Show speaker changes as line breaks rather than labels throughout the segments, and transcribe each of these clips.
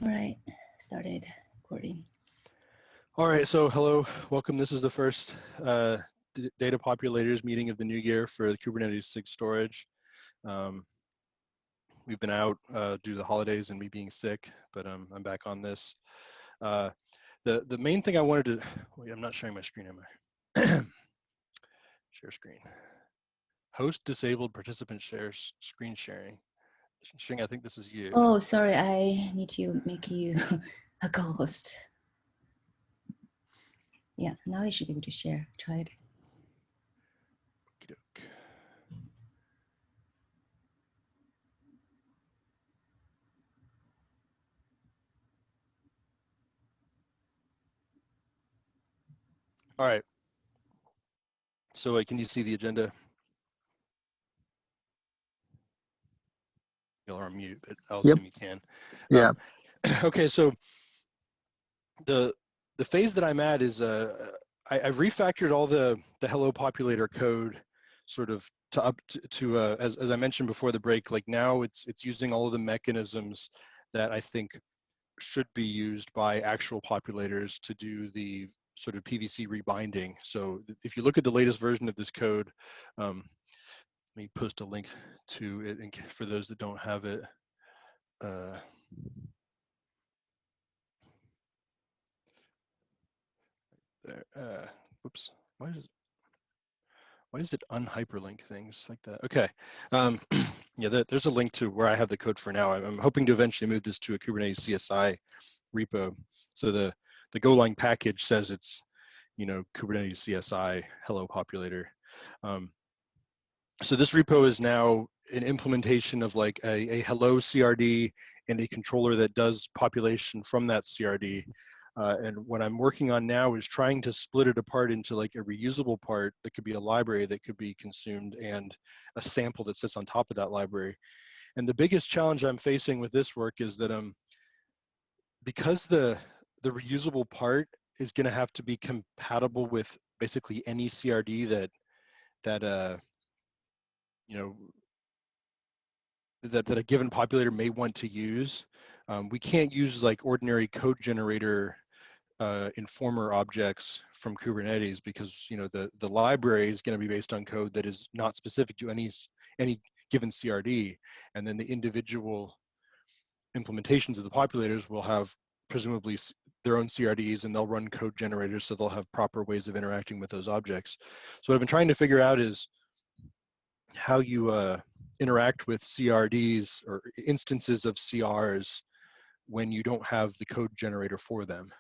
All right, started recording.
All right, so hello, welcome. This is the first data populators meeting of the new year for the Kubernetes SIG storage. We've been out due to the holidays and me being sick, but I'm back on this. The main thing I wanted to, wait, I'm not sharing my screen, am I? Share screen. Host disabled participant shares screen sharing. Xing, I think this is you.
Oh, sorry, I need to make you a co-host. Yeah, now you should be able to share. Try it.
Okey-doke. All right. So can you see the agenda? You'll on mute, but I'll assume you can.
Yeah.
Okay, so the phase that I'm at is I've refactored all the Hello Populator code sort of to as I mentioned before the break, like now it's using all of the mechanisms that I think should be used by actual populators to do the sort of PVC rebinding. So if you look at the latest version of this code, let me post a link to it for those that don't have it. There. Whoops. Why does it unhyperlink things like that? Okay. Yeah, there's a link to where I have the code for now. I'm hoping to eventually move this to a Kubernetes CSI repo. So the Golang package says it's, Kubernetes CSI hello populator. So this repo is now an implementation of like a hello CRD and a controller that does population from that CRD. And what I'm working on now is trying to split it apart into like a reusable part that could be a library that could be consumed and a sample that sits on top of that library. And the biggest challenge I'm facing with this work is that because the reusable part is going to have to be compatible with basically any CRD that a given populator may want to use. We can't use like ordinary code generator informer objects from Kubernetes because the library is going to be based on code that is not specific to any given CRD, and then the individual implementations of the populators will have presumably their own CRDs, and they'll run code generators, so they'll have proper ways of interacting with those objects. So what I've been trying to figure out is how you interact with CRDs or instances of CRs when you don't have the code generator for them.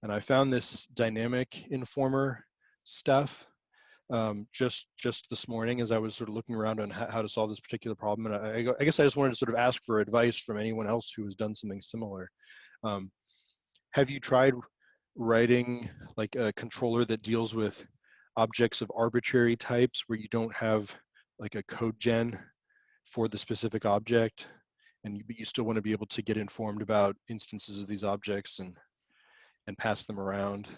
And I found this dynamic informer stuff just this morning as I was sort of looking around on how to solve this particular problem. And I guess I just wanted to sort of ask for advice from anyone else who has done something similar. Have you tried writing like a controller that deals with objects of arbitrary types where you don't have like a code gen for the specific object, and you still want to be able to get informed about instances of these objects and pass them around?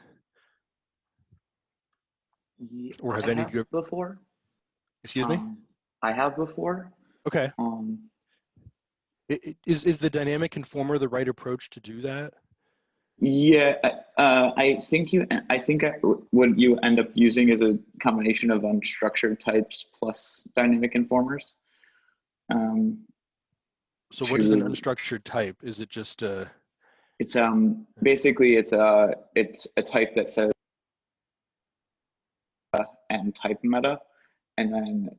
Yeah,
or have any of you
before?
Excuse me?
I have before.
Okay. Is the dynamic informer the right approach to do that?
Yeah, I think what you end up using is a combination of unstructured types plus dynamic informers.
So what is an unstructured type? Is it just a?
It's basically it's a type that says and type meta, and then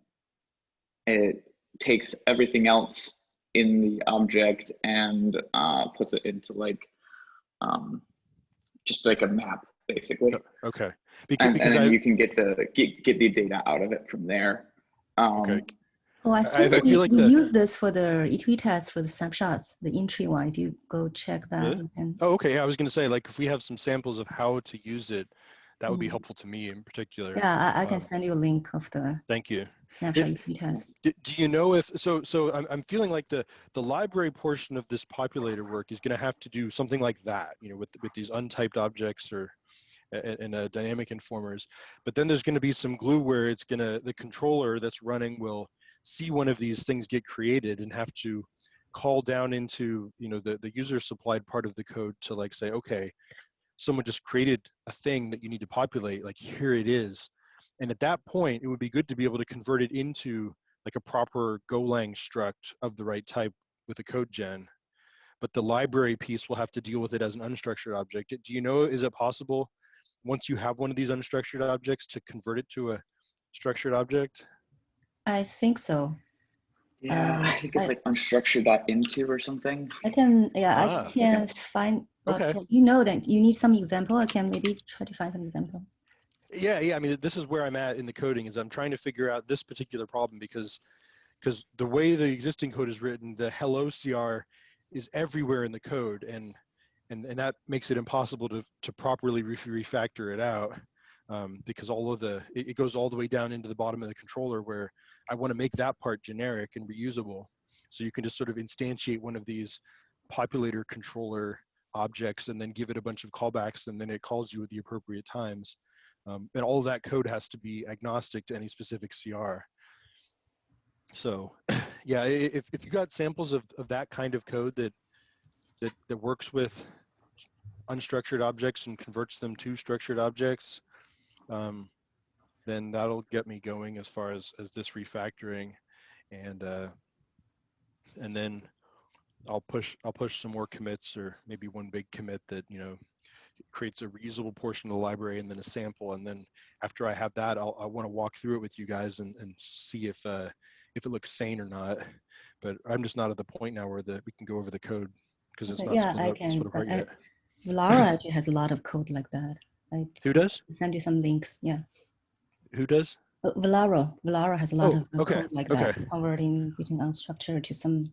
it takes everything else in the object and puts it into like just like a map basically.
Okay.
And then you can get the data out of it from there.
Okay.
Oh, I think we use this for the E2E test for the snapshots, the entry one. If you go check that.
Really? Oh, okay. Yeah, I was going to say, like, if we have some samples of how to use it, that would be helpful to me in particular.
Yeah, I can send you a link of the.
Thank you.
Snapshot E2E test.
Do you know if so I'm feeling like the library portion of this populator work is going to have to do something like that, with these untyped objects or and dynamic informers. But then there's going to be some glue where the controller that's running will see one of these things get created and have to call down into, the user supplied part of the code to like say, okay, someone just created a thing that you need to populate, like here it is. And at that point, it would be good to be able to convert it into like a proper Golang struct of the right type with a code gen. But the library piece will have to deal with it as an unstructured object. Do you know, is it possible once you have one of these unstructured objects to convert it to a structured object?
I think so.
Yeah, I think it's like unstructured.into or something.
I can find,
Okay.
you know that you need some example. I can maybe try to find some example.
Yeah. I mean, this is where I'm at in the coding, is I'm trying to figure out this particular problem because the way the existing code is written, the hello CR is everywhere in the code, and that makes it impossible to properly refactor it out, because it goes all the way down into the bottom of the controller, where I want to make that part generic and reusable. So you can just sort of instantiate one of these populator controller objects and then give it a bunch of callbacks, and then it calls you at the appropriate times. And all of that code has to be agnostic to any specific CR. So yeah, if you got samples of that kind of code that works with unstructured objects and converts them to structured objects, then that'll get me going as far as this refactoring, and then I'll push some more commits, or maybe one big commit that creates a reusable portion of the library, and then a sample. And then after I have that, I want to walk through it with you guys and see if it looks sane or not. But I'm just not at the point now where we can go over the code, because it's not split apart yet.
Valara actually has a lot of code like that.
Who does?
Send you some links. Yeah.
Who does?
Valara has a lot of code like that,
Okay.
converting between unstructured to some.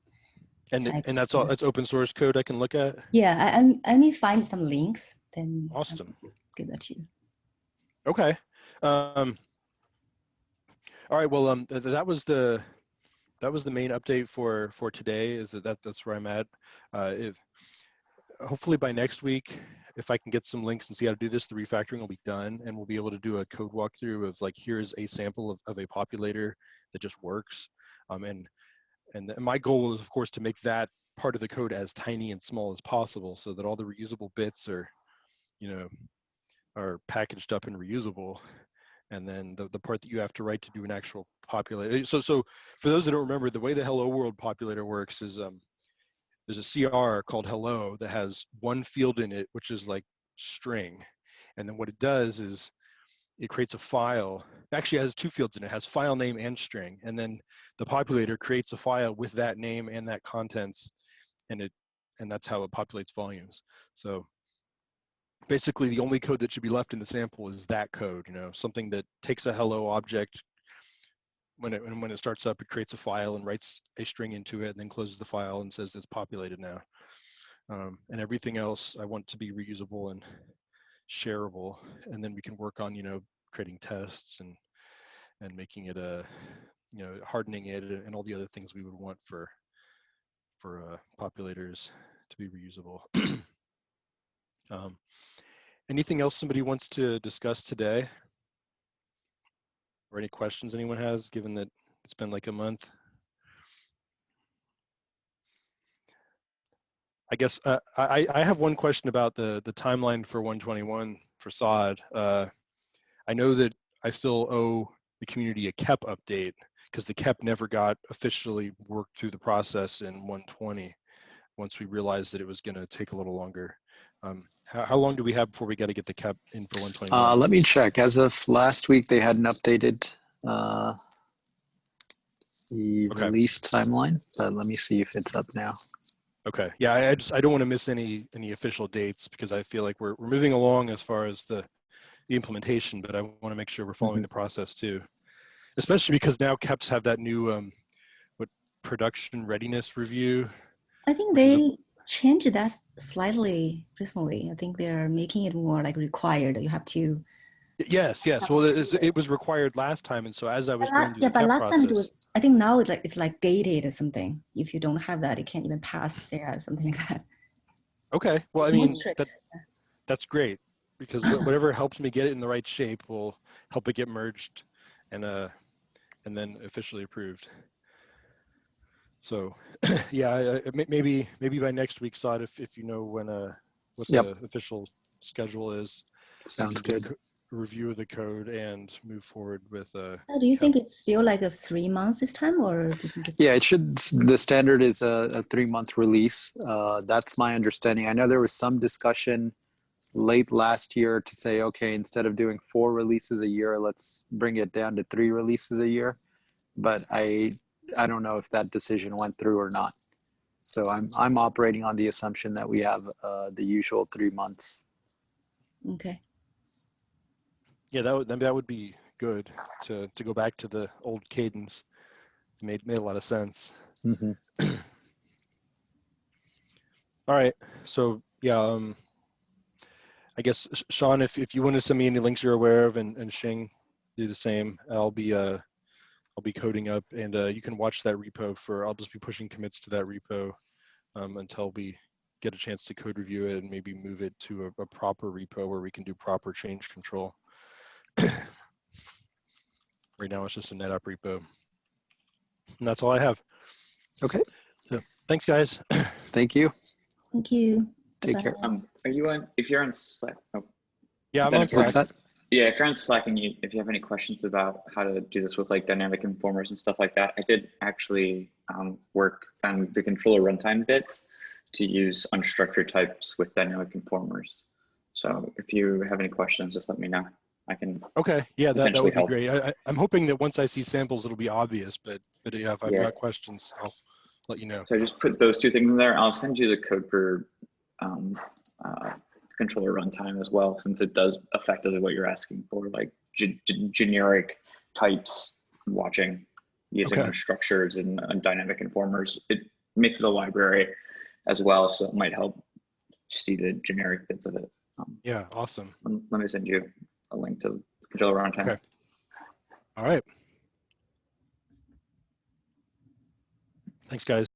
And that's all. That's open source code I can look at.
Yeah, I may find some links. Then
awesome.
I'll give that to you.
Okay. All right. Well, that was the main update for today. Is that's where I'm at. If hopefully by next week, if I can get some links and see how to do this, the refactoring will be done, and we'll be able to do a code walkthrough of like, here's a sample of a populator that just works. And my goal is, of course, to make that part of the code as tiny and small as possible, so that all the reusable bits are packaged up and reusable. And then the part that you have to write to do an actual populator. So for those that don't remember, the way the Hello World populator works is there's a CR called hello that has one field in it, which is like string. And then what it does is it creates a file. Actually, it has two fields in it. It has file name and string. And then the populator creates a file with that name and that contents, and that's how it populates volumes. So basically, the only code that should be left in the sample is that code, something that takes a hello object. When it starts up, it creates a file and writes a string into it, and then closes the file and says it's populated now. And everything else I want to be reusable and shareable, and then we can work on creating tests and making it hardening it and all the other things we would want for populators to be reusable. Anything else somebody wants to discuss today? Or any questions anyone has, given that it's been like a month? I guess I have one question about the timeline for 121 for SOD. I know that I still owe the community a KEP update, because the KEP never got officially worked through the process in 120, once we realized that it was going to take a little longer. How long do we have before we got to get the KEP in for 121?
Let me check. As of last week, they hadn't updated the release timeline, but let me see if it's up now.
Okay. Yeah, I don't want to miss any official dates, because I feel like we're moving along as far as the implementation, but I want to make sure we're following the process too, especially because now KEPs have that new production readiness review.
I think they changed that slightly recently. I think they're making it more like required. You have to.
Yes. Well, it was required last time, and so as I was going through the KEP
last
process,
time it was. I think now it's like gated or something. If you don't have that, it can't even pass there, something like that.
Okay. Well, I mean, that's great, because whatever helps me get it in the right shape will help it get merged and then officially approved. So yeah, maybe by next week, Saad, if you know when what
Yep.
the official schedule is, we
Sounds
can do
good.
a review of the code and move forward with
Do you think it's still like a 3 months this time, or do you think it's...
Yeah, it should. The standard is a 3-month release. That's my understanding. I know there was some discussion late last year to say, okay, instead of doing 4 releases a year, let's bring it down to 3 releases a year. But I don't know if that decision went through or not. So I'm operating on the assumption that we have the usual 3 months.
Okay.
Yeah, that would be good to go back to the old cadence. It made a lot of sense.
Mm-hmm.
All right, so yeah, I guess Sean, if you want to send me any links you're aware of, and Xing do the same, I'll be coding up, and you can watch that repo I'll just be pushing commits to that repo until we get a chance to code review it and maybe move it to a proper repo where we can do proper change control. Right now it's just a NetApp repo. And that's all I have.
Okay.
So thanks, guys.
Thank you.
Thank you.
Take
Bye-bye.
care.
Are you on? If you're on Slack, oh,
Yeah, I'm
then
on
if you're
Slack.
What's that?
Yeah, if you're on Slack and if you have any questions about how to do this with like dynamic informers and stuff like that, I did actually work on the controller runtime bits to use unstructured types with dynamic informers. So if you have any questions, just let me know. I can.
Okay, yeah, that would be
help.
great. I'm hoping that once I see samples, it'll be obvious, but yeah, if I've
Yeah.
got questions, I'll let you know.
So I just put those 2 things in there. I'll send you the code for controller runtime as well, since it does effectively what you're asking for, like generic types watching using
Okay.
unstructures and dynamic informers. It makes it a library as well, so it might help see the generic bits of it.
Yeah, awesome.
Let me send you a link to controller runtime.
Okay. All right. Thanks, guys.